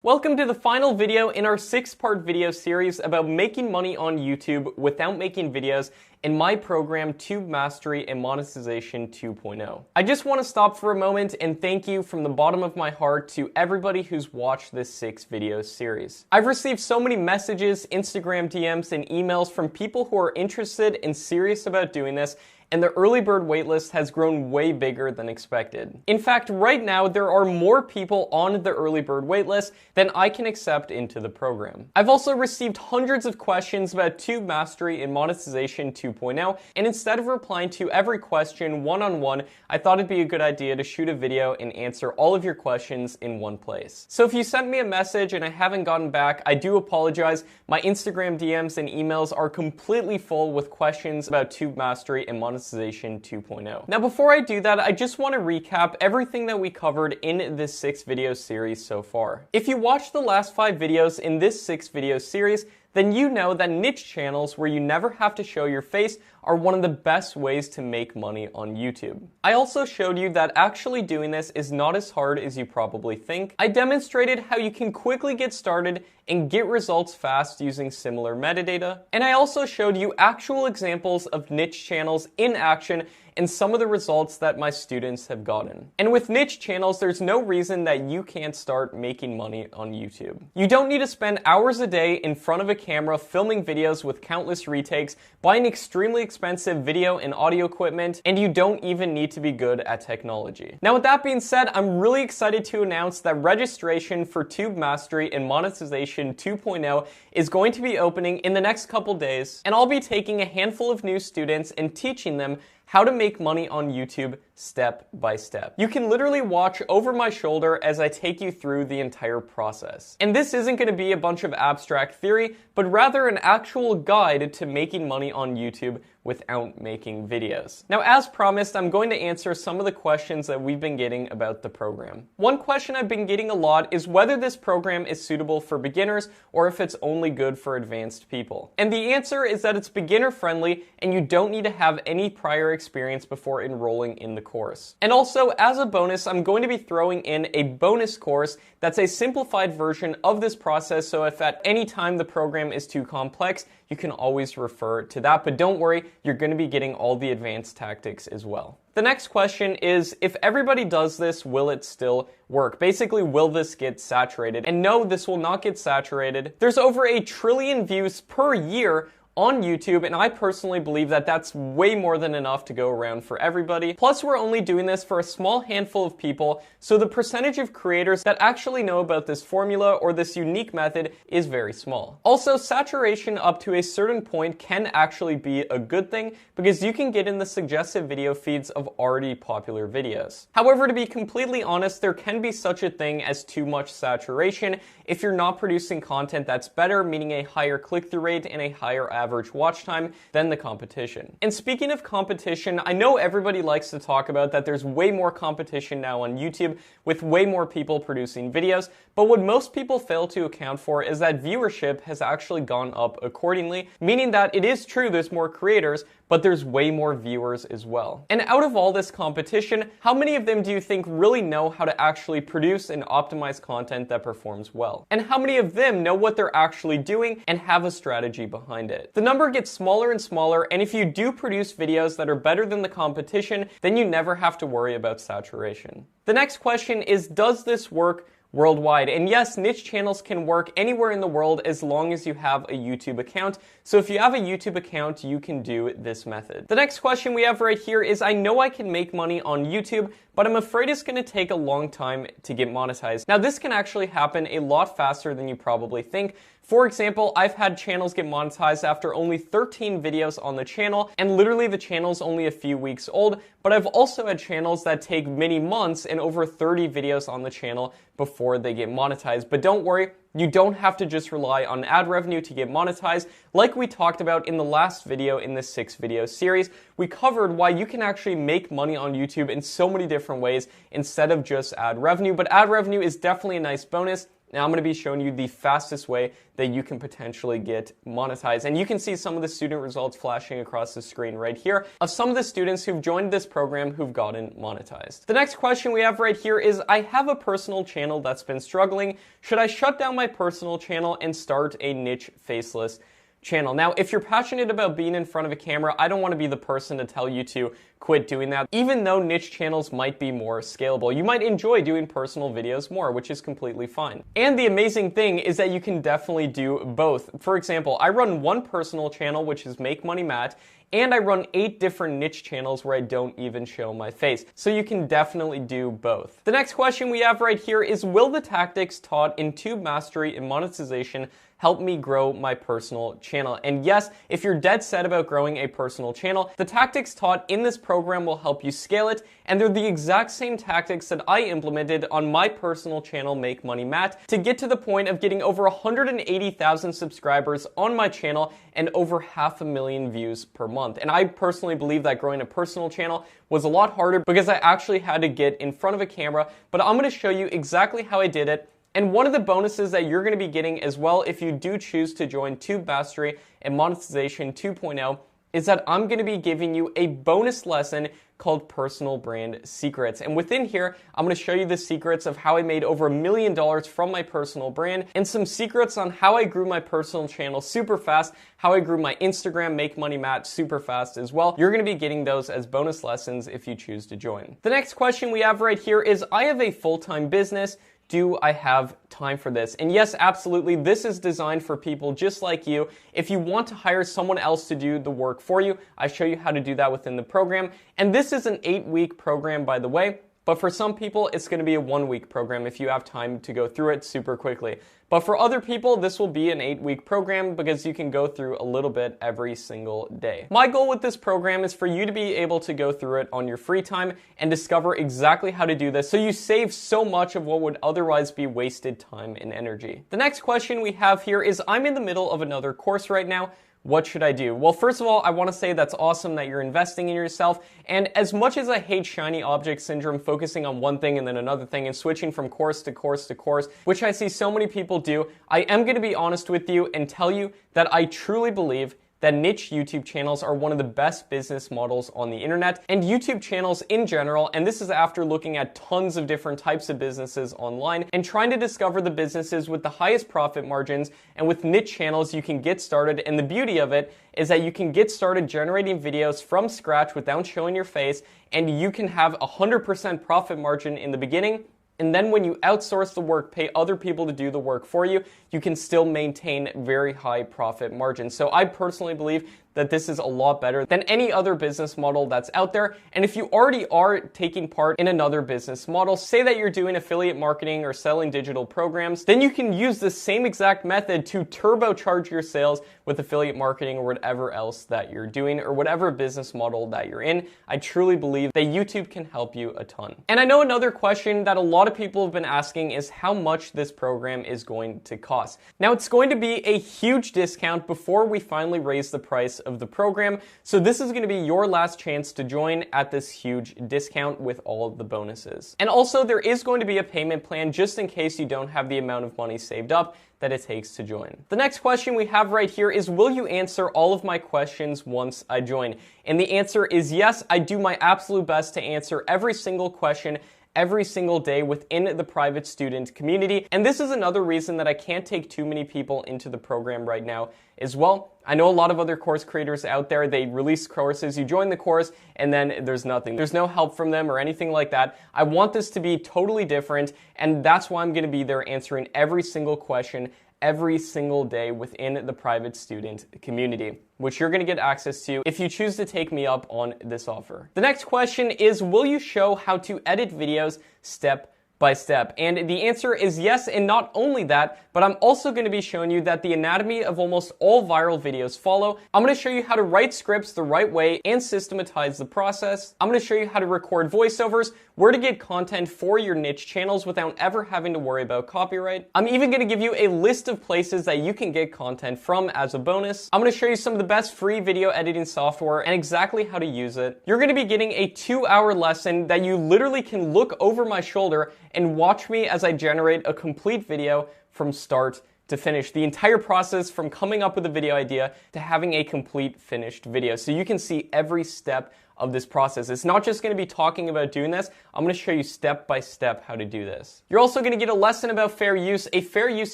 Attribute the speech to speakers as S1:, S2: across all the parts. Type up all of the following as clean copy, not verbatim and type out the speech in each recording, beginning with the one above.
S1: Welcome to the final video in our 6-part video series about making money on YouTube without making videos in my program Tube Mastery and Monetization 2.0. I just want to stop for a moment and thank you from the bottom of my heart to everybody who's watched this 6-video series. I've received so many messages, Instagram DMs, and emails from people who are interested and serious about doing this, and the early bird waitlist has grown way bigger than expected. In fact, right now, there are more people on the early bird waitlist than I can accept into the program. I've also received hundreds of questions about Tube Mastery and Monetization 2.0, and instead of replying to every question one-on-one, I thought it'd be a good idea to shoot a video and answer all of your questions in one place. So if you sent me a message and I haven't gotten back, I do apologize. My Instagram DMs and emails are completely full with questions about Tube Mastery and Monetization 2.0. Now, before I do that, I just want to recap everything that we covered in this 6-video series so far. If you watched the last 5 videos in this 6-video series, then you know that niche channels where you never have to show your face are one of the best ways to make money on YouTube. I also showed you that actually doing this is not as hard as you probably think. I demonstrated how you can quickly get started and get results fast using similar metadata. And I also showed you actual examples of niche channels in action and some of the results that my students have gotten. And with niche channels, there's no reason that you can't start making money on YouTube. You don't need to spend hours a day in front of a camera filming videos with countless retakes, buying extremely expensive video and audio equipment, and you don't even need to be good at technology. Now, with that being said, I'm really excited to announce that registration for Tube Mastery and Monetization 2.0 is going to be opening in the next couple days, and I'll be taking a handful of new students and teaching them how to make money on YouTube step by step. You can literally watch over my shoulder as I take you through the entire process. And this isn't going to be a bunch of abstract theory, but rather an actual guide to making money on YouTube without making videos. Now, as promised, I'm going to answer some of the questions that we've been getting about the program. One question I've been getting a lot is whether this program is suitable for beginners or if it's only good for advanced people. And the answer is that it's beginner friendly and you don't need to have any prior experience before enrolling in the course. And also, as a bonus, I'm going to be throwing in a bonus course that's a simplified version of this process, so if at any time the program is too complex, you can always refer to that. But don't worry, you're going to be getting all the advanced tactics as well. The next question is, if everybody does this, will it still work? Basically, will this get saturated? And no, this will not get saturated. There's over 1 trillion views per year on YouTube, and I personally believe that that's way more than enough to go around for everybody. Plus, we're only doing this for a small handful of people, so the percentage of creators that actually know about this formula or this unique method is very small. Also, saturation up to a certain point can actually be a good thing because you can get in the suggested video feeds of already popular videos. However, to be completely honest, there can be such a thing as too much saturation if you're not producing content that's better, meaning a higher click-through rate and a higher average watch time than the competition. And speaking of competition, I know everybody likes to talk about that there's way more competition now on YouTube with way more people producing videos, but what most people fail to account for is that viewership has actually gone up accordingly, meaning that it is true there's more creators, but there's way more viewers as well. And out of all this competition, how many of them do you think really know how to actually produce and optimize content that performs well? And how many of them know what they're actually doing and have a strategy behind it? The number gets smaller and smaller, and if you do produce videos that are better than the competition, then you never have to worry about saturation. The next question is, does this work worldwide? And yes, niche channels can work anywhere in the world as long as you have a YouTube account. So if you have a YouTube account, you can do this method. The next question we have right here is, I know I can make money on YouTube, but I'm afraid it's going to take a long time to get monetized. Now, this can actually happen a lot faster than you probably think. For example, I've had channels get monetized after only 13 videos on the channel, and literally the channel's only a few weeks old, but I've also had channels that take many months and over 30 videos on the channel before they get monetized. But don't worry, you don't have to just rely on ad revenue to get monetized. Like we talked about in the last video in this 6-video series, we covered why you can actually make money on YouTube in so many different ways instead of just ad revenue. But ad revenue is definitely a nice bonus. Now I'm going to be showing you the fastest way that you can potentially get monetized. And you can see some of the student results flashing across the screen right here of some of the students who've joined this program who've gotten monetized. The next question we have right here is, I have a personal channel that's been struggling. Should I shut down my personal channel and start a niche faceless channel? Now, if you're passionate about being in front of a camera, I don't want to be the person to tell you to quit doing that. Even though niche channels might be more scalable, you might enjoy doing personal videos more, which is completely fine. And the amazing thing is that you can definitely do both. For example, I run one personal channel, which is Make Money Matt, and I run 8 different niche channels where I don't even show my face. So you can definitely do both. The next question we have right here is, will the tactics taught in Tube Mastery and Monetization help me grow my personal channel? And yes, if you're dead set about growing a personal channel, the tactics taught in this program will help you scale it, and they're the exact same tactics that I implemented on my personal channel, Make Money Matt, to get to the point of getting over 180,000 subscribers on my channel and over 500,000 views per month. And I personally believe that growing a personal channel was a lot harder because I actually had to get in front of a camera, but I'm going to show you exactly how I did it. And one of the bonuses that you're going to be getting as well if you do choose to join Tube Mastery and Monetization 2.0 is that I'm going to be giving you a bonus lesson called Personal Brand Secrets. And within here, I'm going to show you the secrets of how I made over $1 million from my personal brand, and some secrets on how I grew my personal channel super fast, how I grew my Instagram, Make Money Matt, super fast as well. You're going to be getting those as bonus lessons if you choose to join. The next question we have right here is, I have a full-time business. Do I have time for this? And yes, absolutely. This is designed for people just like you. If you want to hire someone else to do the work for you, I show you how to do that within the program. And this is an 8-week program, by the way. But for some people, it's going to be a 1-week program if you have time to go through it super quickly. But for other people, this will be an 8-week program because you can go through a little bit every single day. My goal with this program is for you to be able to go through it on your free time and discover exactly how to do this so you save so much of what would otherwise be wasted time and energy. The next question we have here is, I'm in the middle of another course right now. What should I do? Well, first of all, I want to say that's awesome that you're investing in yourself. And as much as I hate shiny object syndrome, focusing on one thing and then another thing and switching from course to course to course, which I see so many people do, I am going to be honest with you and tell you that I truly believe that niche YouTube channels are one of the best business models on the internet, and YouTube channels in general, and this is after looking at tons of different types of businesses online and trying to discover the businesses with the highest profit margins. And with niche channels, you can get started, and the beauty of it is that you can get started generating videos from scratch without showing your face, and you can have 100% profit margin in the beginning. And then when you outsource the work, pay other people to do the work for you, you can still maintain very high profit margins. So I personally believe that this is a lot better than any other business model that's out there. And if you already are taking part in another business model, say that you're doing affiliate marketing or selling digital programs, then you can use the same exact method to turbocharge your sales with affiliate marketing or whatever else that you're doing or whatever business model that you're in. I truly believe that YouTube can help you a ton. And I know another question that a lot of people have been asking is how much this program is going to cost. Now, it's going to be a huge discount before we finally raise the price of the program. So this is going to be your last chance to join at this huge discount with all of the bonuses. And also, there is going to be a payment plan just in case you don't have the amount of money saved up that it takes to join. The next question we have right here is, will you answer all of my questions once I join? And the answer is yes. I do my absolute best to answer every single question every single day within the private student community. And this is another reason that I can't take too many people into the program right now as well. I know a lot of other course creators out there, they release courses, you join the course, and then there's nothing. There's no help from them or anything like that. I want this to be totally different, and that's why I'm going to be there answering every single question every single day within the private student community, which you're going to get access to if you choose to take me up on this offer. The next question is, will you show how to edit videos step by step? And the answer is yes, and not only that, but I'm also going to be showing you that the anatomy of almost all viral videos follow. I'm going to show you how to write scripts the right way and systematize the process. I'm going to show you how to record voiceovers, where to get content for your niche channels without ever having to worry about copyright. I'm even going to give you a list of places that you can get content from as a bonus. I'm going to show you some of the best free video editing software and exactly how to use it. You're going to be getting a 2-hour lesson that you literally can look over my shoulder and watch me as I generate a complete video from start to finish, the entire process from coming up with a video idea to having a complete finished video. So you can see every step of this process. It's not just going to be talking about doing this. I'm going to show you step by step how to do this. You're also going to get a lesson about fair use, a fair use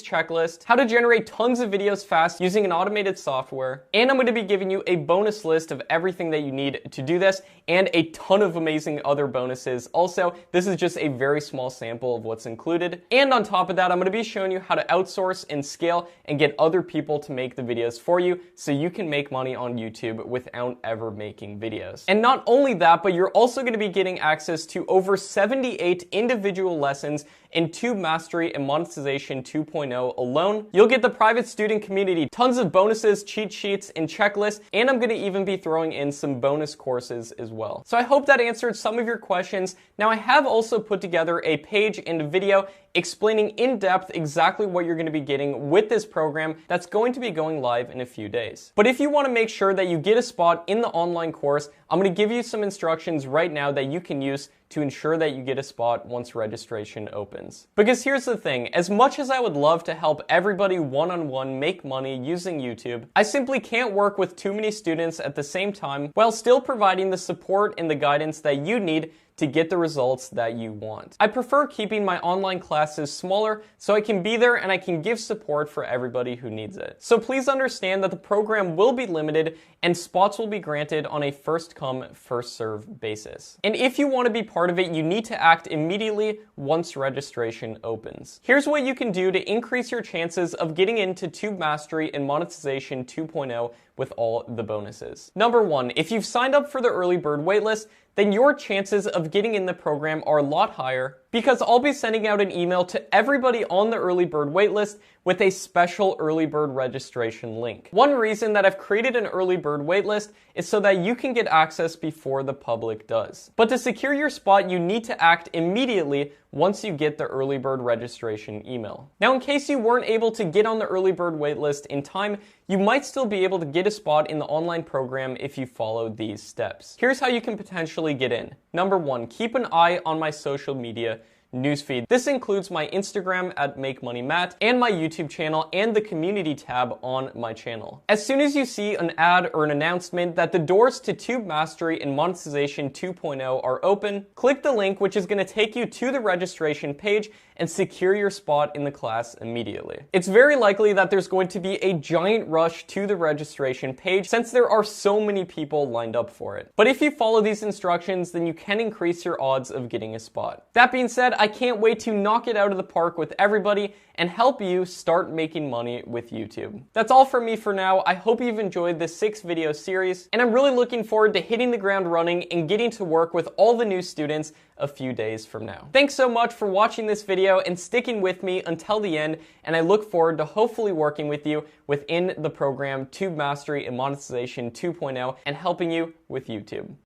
S1: checklist, how to generate tons of videos fast using an automated software, and I'm going to be giving you a bonus list of everything that you need to do this and a ton of amazing other bonuses. Also, this is just a very small sample of what's included. And on top of that, I'm going to be showing you how to outsource and scale and get other people to make the videos for you so you can make money on YouTube without ever making videos. And not only that, but you're also going to be getting access to over 78 individual lessons in Tube Mastery and Monetization 2.0 alone. You'll get the private student community, tons of bonuses, cheat sheets, and checklists, and I'm going to even be throwing in some bonus courses as well. So I hope that answered some of your questions. Now I have also put together a page and a video explaining in depth exactly what you're going to be getting with this program that's going to be going live in a few days. But if you want to make sure that you get a spot in the online course, I'm going to give you some instructions right now that you can use to ensure that you get a spot once registration opens. Because here's the thing, as much as I would love to help everybody one-on-one make money using YouTube, I simply can't work with too many students at the same time while still providing the support and the guidance that you need to get the results that you want. I prefer keeping my online classes smaller so I can be there and I can give support for everybody who needs it. So please understand that the program will be limited and spots will be granted on a first come, first serve basis. And if you want to be part of it, you need to act immediately once registration opens. Here's what you can do to increase your chances of getting into Tube Mastery and Monetization 2.0 with all the bonuses. Number one, if you've signed up for the early bird waitlist, then your chances of getting in the program are a lot higher because I'll be sending out an email to everybody on the early bird waitlist with a special early bird registration link. One reason that I've created an early bird waitlist is so that you can get access before the public does. But to secure your spot, you need to act immediately once you get the early bird registration email. Now, in case you weren't able to get on the early bird waitlist in time, you might still be able to get a spot in the online program if you follow these steps. Here's how you can potentially get in. Number one, keep an eye on my social media newsfeed. This includes my Instagram at MakeMoneyMatt and my YouTube channel and the community tab on my channel. As soon as you see an ad or an announcement that the doors to Tube Mastery and Monetization 2.0 are open, click the link which is going to take you to the registration page and secure your spot in the class immediately. It's very likely that there's going to be a giant rush to the registration page since there are so many people lined up for it. But if you follow these instructions, then you can increase your odds of getting a spot. That being said, I can't wait to knock it out of the park with everybody and help you start making money with YouTube. That's all from me for now. I hope you've enjoyed this 6-video series, and I'm really looking forward to hitting the ground running and getting to work with all the new students a few days from now. Thanks so much for watching this video and sticking with me until the end, and I look forward to hopefully working with you within the program Tube Mastery and Monetization 2.0 and helping you with YouTube.